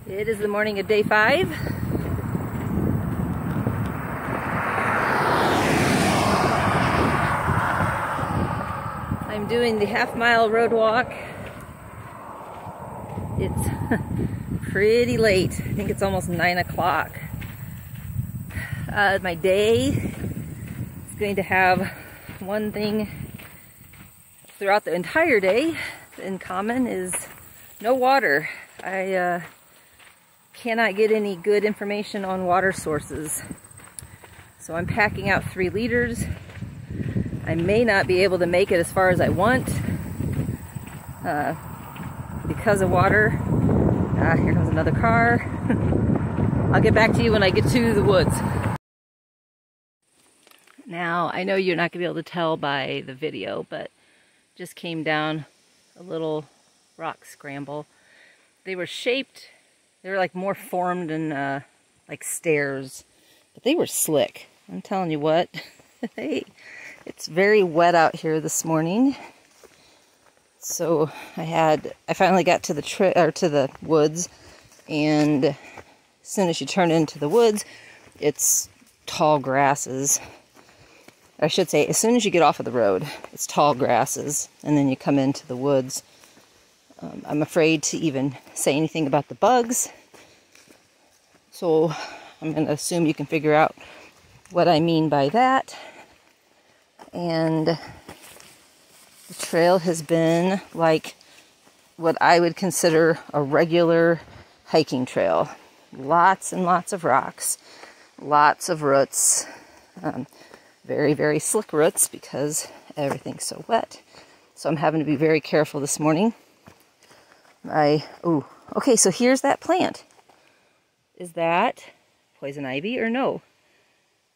It is the morning of day 5. I'm doing the half-mile road walk. It's pretty late. I think it's almost 9 o'clock. My day is going to have one thing throughout the entire day in common is no water. I cannot get any good information on water sources. So I'm packing out 3 liters. I may not be able to make it as far as I want because of water. Here comes another car. I'll get back to you when I get to the woods. Now, I know you're not going to be able to tell by the video, but just came down a little rock scramble. They were shaped, they were like more formed and like stairs, but they were slick. I'm telling you what, hey, it's very wet out here this morning. So I finally got to the woods, and as soon as you turn into the woods, it's tall grasses. I should say, as soon as you get off of the road, it's tall grasses, and then you come into the woods. I'm afraid to even say anything about the bugs, so I'm going to assume you can figure out what I mean by that. And the trail has been like what I would consider a regular hiking trail. Lots and lots of rocks, lots of roots. Very, very slick roots because everything's so wet. So I'm having to be very careful this morning. Okay, so here's that plant. Is that poison ivy or no?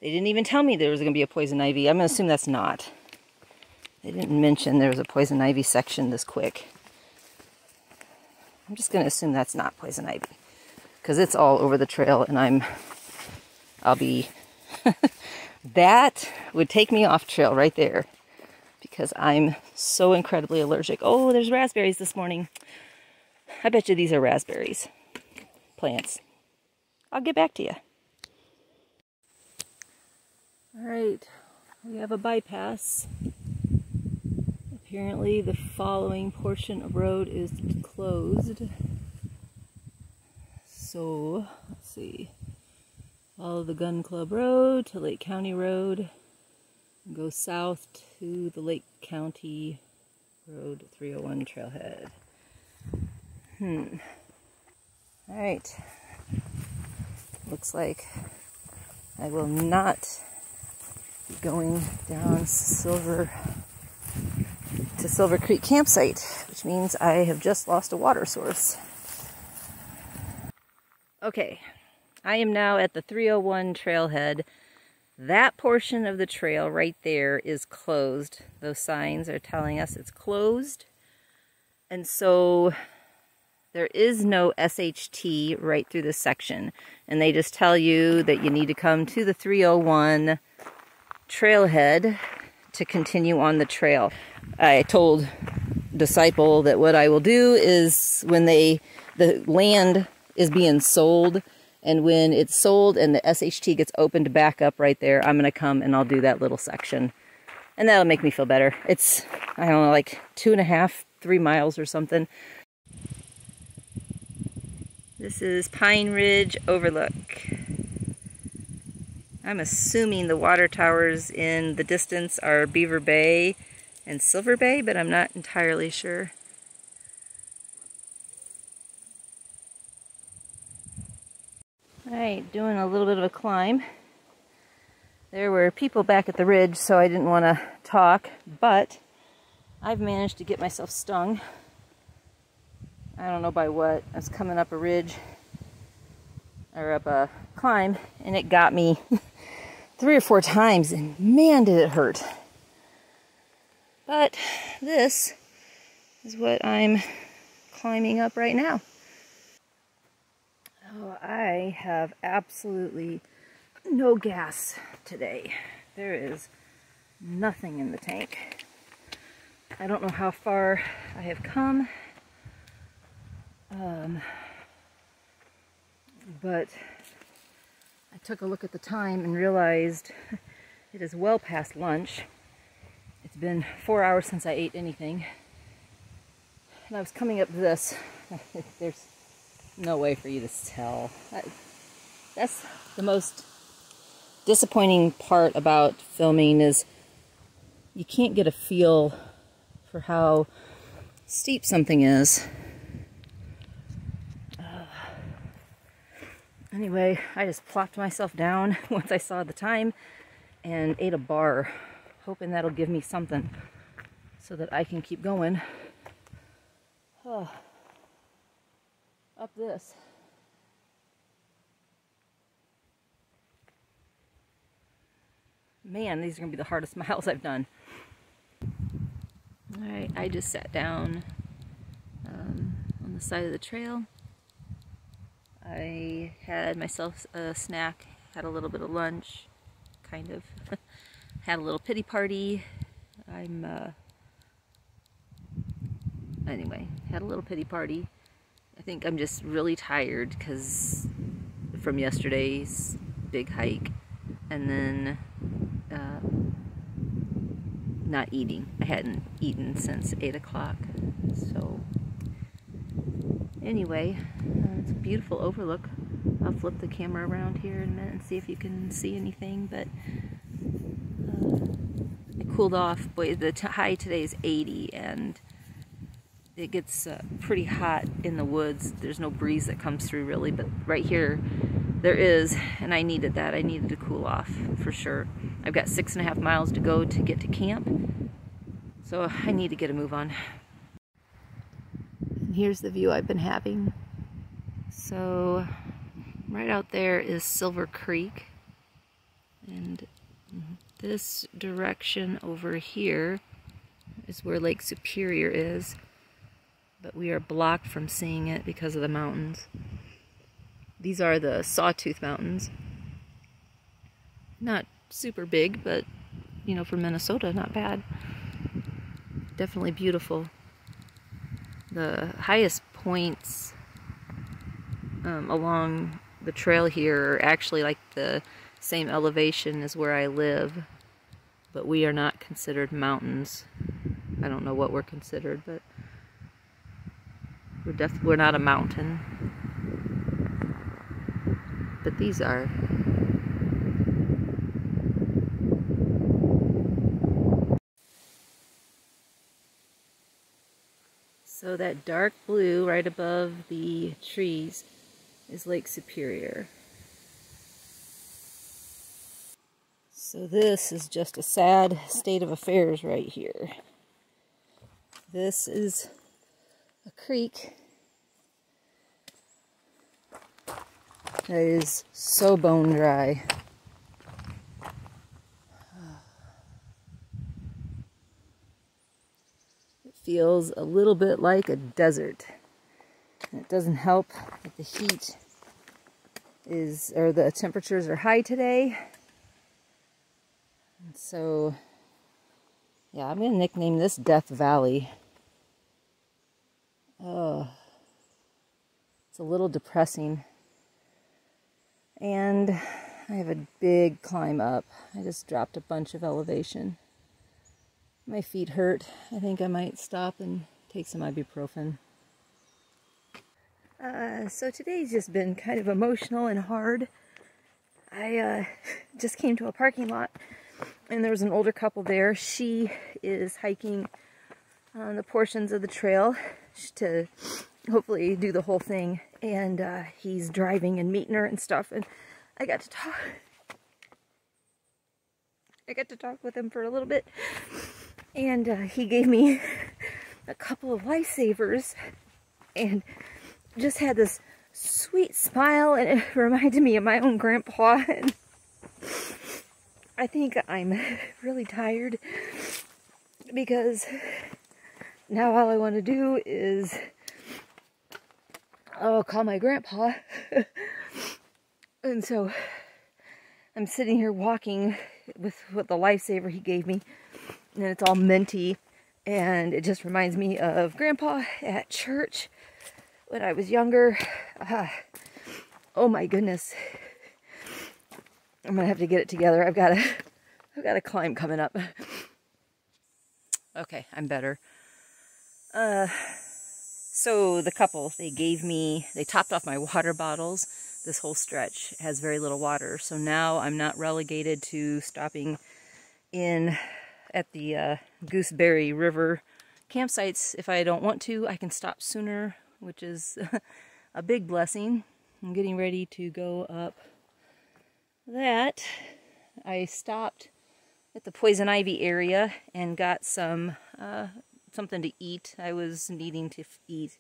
They didn't even tell me there was going to be a poison ivy. I'm going to assume that's not. They didn't mention there was a poison ivy section this quick. I'm just going to assume that's not poison ivy because it's all over the trail, and I'll be... That would take me off trail right there because I'm so incredibly allergic. Oh, there's raspberries this morning. I bet you these are raspberries. Plants. I'll get back to you. Alright, we have a bypass. Apparently the following portion of road is closed. So, let's see. Follow the Gun Club Road to Lake County Road. And go south to the Lake County Road 301 Trailhead. Alright. Looks like I will not be going down Silver Creek campsite, which means I have just lost a water source. Okay. I am now at the 301 Trailhead. That portion of the trail right there is closed. Those signs are telling us it's closed. And so there is no SHT right through this section. And they just tell you that you need to come to the 301 Trailhead to continue on the trail. I told Disciple that what I will do is when the land is being sold, and when it's sold and the SHT gets opened back up right there, I'm going to come and I'll do that little section. And that'll make me feel better. It's, I don't know, like 2.5, 3 miles or something. This is Pine Ridge Overlook. I'm assuming the water towers in the distance are Beaver Bay and Silver Bay, but I'm not entirely sure. Alright, doing a little bit of a climb. There were people back at the ridge, so I didn't want to talk, but I've managed to get myself stung. I don't know by what. I was coming up a ridge, or up a climb, and it got me 3 or 4 times, and man did it hurt. But this is what I'm climbing up right now. Oh, I have absolutely no gas today. There is nothing in the tank. I don't know how far I have come. but I took a look at the time and realized it is well past lunch. It's been 4 hours since I ate anything. And I was coming up this. There's no way for you to tell. That's the most disappointing part about filming, is you can't get a feel for how steep something is. Anyway, I just plopped myself down once I saw the time and ate a bar, hoping that'll give me something so that I can keep going. Oh, up this. Man, these are going to be the hardest miles I've done. Alright, I just sat down on the side of the trail. I had myself a snack, had a little bit of lunch, kind of. Had a little pity party. Anyway, had a little pity party. I think I'm just really tired because from yesterday's big hike, and then not eating. I hadn't eaten since 8 o'clock. So anyway, it's a beautiful overlook. I'll flip the camera around here in a minute and see if you can see anything, but it cooled off. Boy, the high today is 80, and it gets pretty hot in the woods. There's no breeze that comes through really, but right here there is, and I needed that. I needed to cool off for sure. I've got 6.5 miles to go to get to camp, so I need to get a move on. And here's the view I've been having. So right out there is Silver Creek, and this direction over here is where Lake Superior is, but we are blocked from seeing it because of the mountains. These are the Sawtooth Mountains. Not super big, but you know, for Minnesota, not bad. Definitely beautiful. The highest points along the trail here are actually like the same elevation as where I live, but we are not considered mountains. I don't know what we're considered, but we're not a mountain. But these are. So that dark blue right above the trees is Lake Superior. So this is just a sad state of affairs right here. This is a creek that is so bone dry. It feels a little bit like a desert. And it doesn't help that the heat is, or the temperatures are high today. And so, yeah, I'm going to nickname this Death Valley. Oh, it's a little depressing. And I have a big climb up. I just dropped a bunch of elevation. My feet hurt. I think I might stop and take some ibuprofen. So today's just been kind of emotional and hard. I just came to a parking lot, and there was an older couple there. She is hiking on the portions of the trail to hopefully do the whole thing, and he's driving and meeting her and stuff, and I got to talk with him for a little bit, and he gave me a couple of lifesavers and just had this sweet smile, and it reminded me of my own grandpa. And I think I'm really tired because now all I want to do is call my grandpa. And so I'm sitting here walking with what the lifesaver he gave me, and it's all minty, and it just reminds me of Grandpa at church when I was younger. Oh my goodness. I'm gonna have to get it together. I've got a climb coming up. Okay, I'm better. So the couple, they topped off my water bottles. This whole stretch has very little water, so now I'm not relegated to stopping in at the Gooseberry River campsites. If I don't want to, I can stop sooner, which is a big blessing. I'm getting ready to go up that. I stopped at the poison ivy area and got some something to eat. I was needing to eat.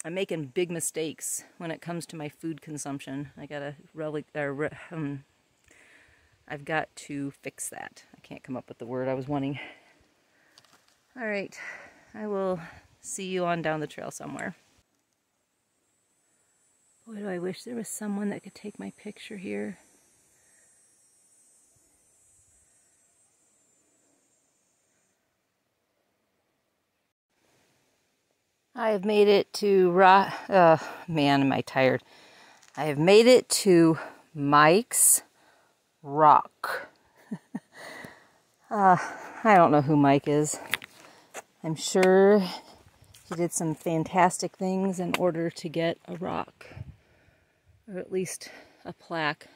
I'm making big mistakes when it comes to my food consumption. I've got to fix that. I can't come up with the word I was wanting. All right, I will see you on down the trail somewhere. Boy, do I wish there was someone that could take my picture here. I have made it to man, am I tired. I have made it to Mike's Rock. I don't know who Mike is. I'm sure he did some fantastic things in order to get a rock. Or at least a plaque,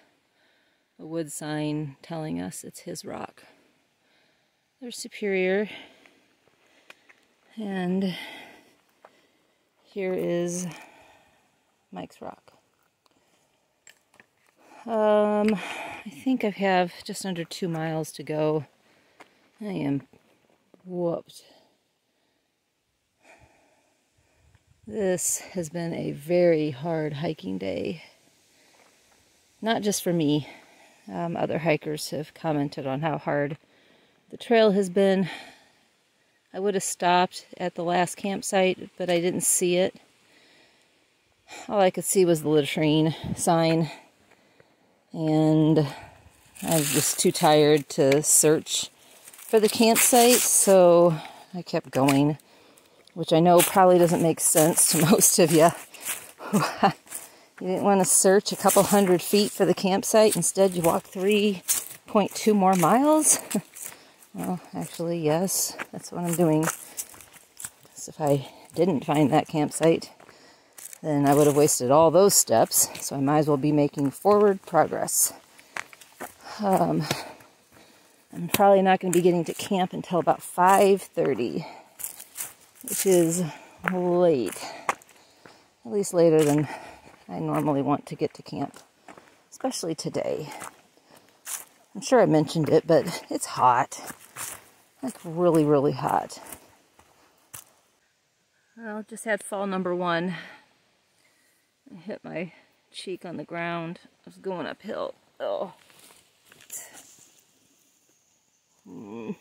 a wood sign telling us it's his rock. There's Superior. And here is Mike's Rock. I think I have just under 2 miles to go. I am whooped. This has been a very hard hiking day. Not just for me. Other hikers have commented on how hard the trail has been. I would have stopped at the last campsite, but I didn't see it. All I could see was the latrine sign, and I was just too tired to search for the campsite, so I kept going, which I know probably doesn't make sense to most of you. You didn't want to search a couple 100 feet for the campsite. Instead, you walked 3.2 more miles. Well, actually, yes, that's what I'm doing. Because if I didn't find that campsite, then I would have wasted all those steps. So I might as well be making forward progress. I'm probably not going to be getting to camp until about 5:30, which is late. At least later than I normally want to get to camp, especially today. I'm sure I mentioned it, but it's hot. Like really, really hot. Well, just had fall number 1. I hit my cheek on the ground. I was going uphill. Oh. I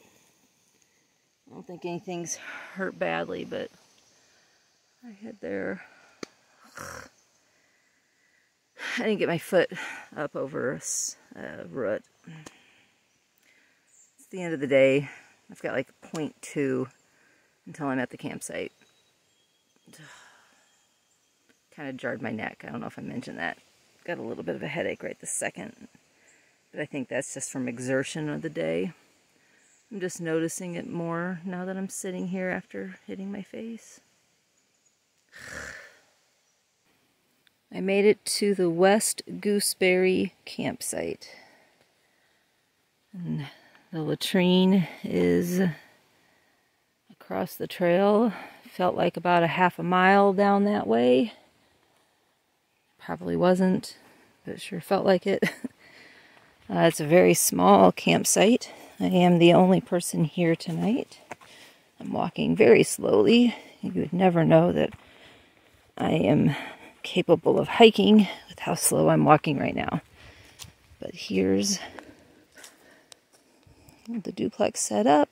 don't think anything's hurt badly, but I hit there. I didn't get my foot up over a root. It's the end of the day. I've got like 0.2 until I'm at the campsite. Kind of jarred my neck. I don't know if I mentioned that. Got a little bit of a headache right this second. But I think that's just from exertion of the day. I'm just noticing it more now that I'm sitting here after hitting my face. I made it to the West Gooseberry campsite. And the latrine is across the trail. Felt like about a half a mile down that way. Probably wasn't, but it sure felt like it. It's a very small campsite. I am the only person here tonight. I'm walking very slowly. You would never know that I am capable of hiking with how slow I'm walking right now. But here's the duplex set up.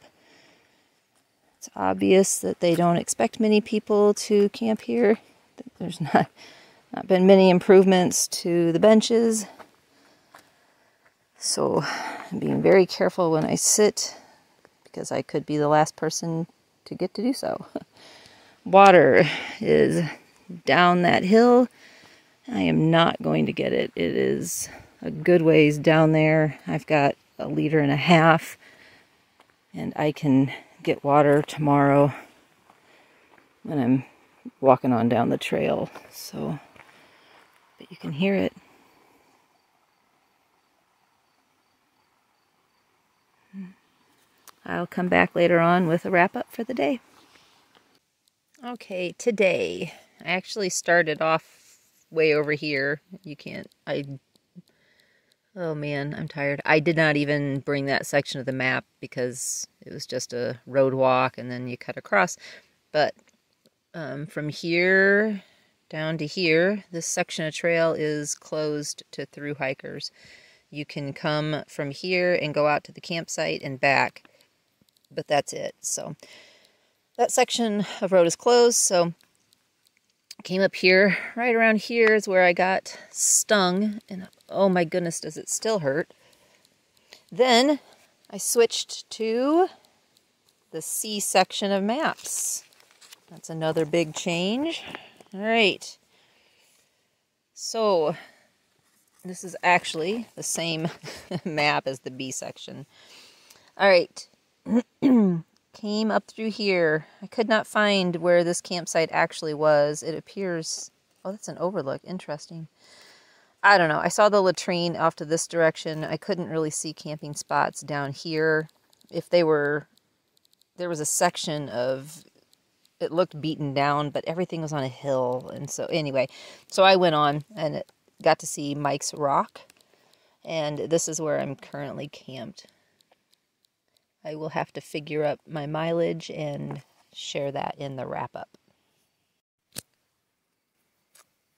It's obvious that they don't expect many people to camp here. There's not been many improvements to the benches. So I'm being very careful when I sit because I could be the last person to get to do so. Water is down that hill I am not going to get it. It is a good ways down there. I've got 1.5 liters, and I can get water tomorrow when I'm walking on down the trail. So, but you can hear it. I'll come back later on with a wrap up for the day. Okay, today I actually started off way over here. Oh man, I'm tired. I did not even bring that section of the map because it was just a road walk and then you cut across. But from here down to here, this section of trail is closed to through hikers. You can come from here and go out to the campsite and back, but that's it. So that section of road is closed, so I came up here. Right around here is where I got stung, and oh my goodness, does it still hurt. Then I switched to the C section of maps. That's another big change. All right. So this is actually the same map as the B section. All right. Came up through here. I could not find where this campsite actually was. It appears... Oh, that's an overlook. Interesting. I don't know. I saw the latrine off to this direction. I couldn't really see camping spots down here. If they were... There was a section of... It looked beaten down, but everything was on a hill. And so, anyway. So I went on and got to see Mike's Rock. And this is where I'm currently camped. I will have to figure up my mileage and share that in the wrap-up.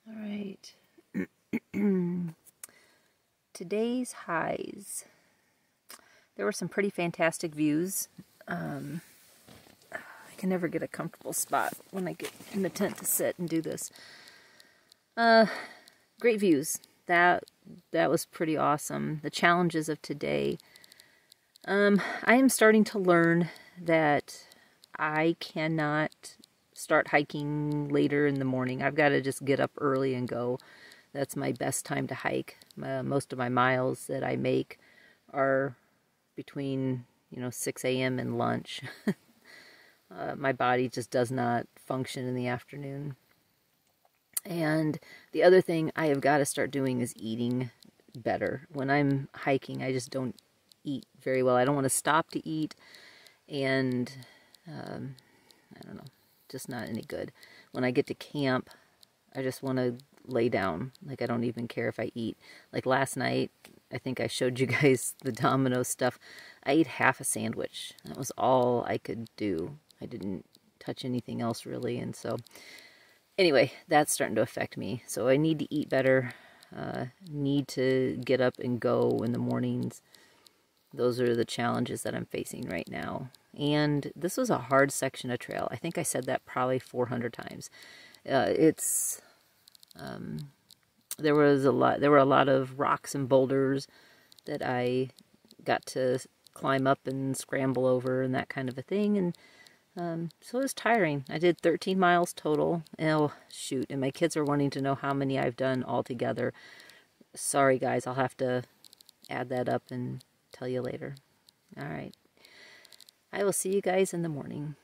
All right. Today's highs. There were some pretty fantastic views. I can never get a comfortable spot when I get in the tent to sit and do this. Great views. That was pretty awesome. The challenges of today. I am starting to learn that I cannot start hiking later in the morning. I've got to just get up early and go. That's my best time to hike. Most of my miles that I make are between, 6 a.m. and lunch. My body just does not function in the afternoon. And the other thing I have got to start doing is eating better. When I'm hiking, I just don't eat very well. I don't want to stop to eat, and I don't know, just not any good. When I get to camp, I just want to lay down. Like, I don't even care if I eat. Like last night, I think I showed you guys the Domino stuff. I ate half a sandwich. That was all I could do. I didn't touch anything else really, and so anyway, that's starting to affect me. So I need to eat better. Need to get up and go in the mornings. Those are the challenges that I'm facing right now. And this was a hard section of trail. I think I said that probably 400 times. There were a lot of rocks and boulders that I got to climb up and scramble over and that kind of a thing. And so it was tiring. I did 13 miles total. Oh, shoot. And my kids are wanting to know how many I've done altogether. Sorry, guys. I'll have to add that up and tell you later. All right. I will see you guys in the morning.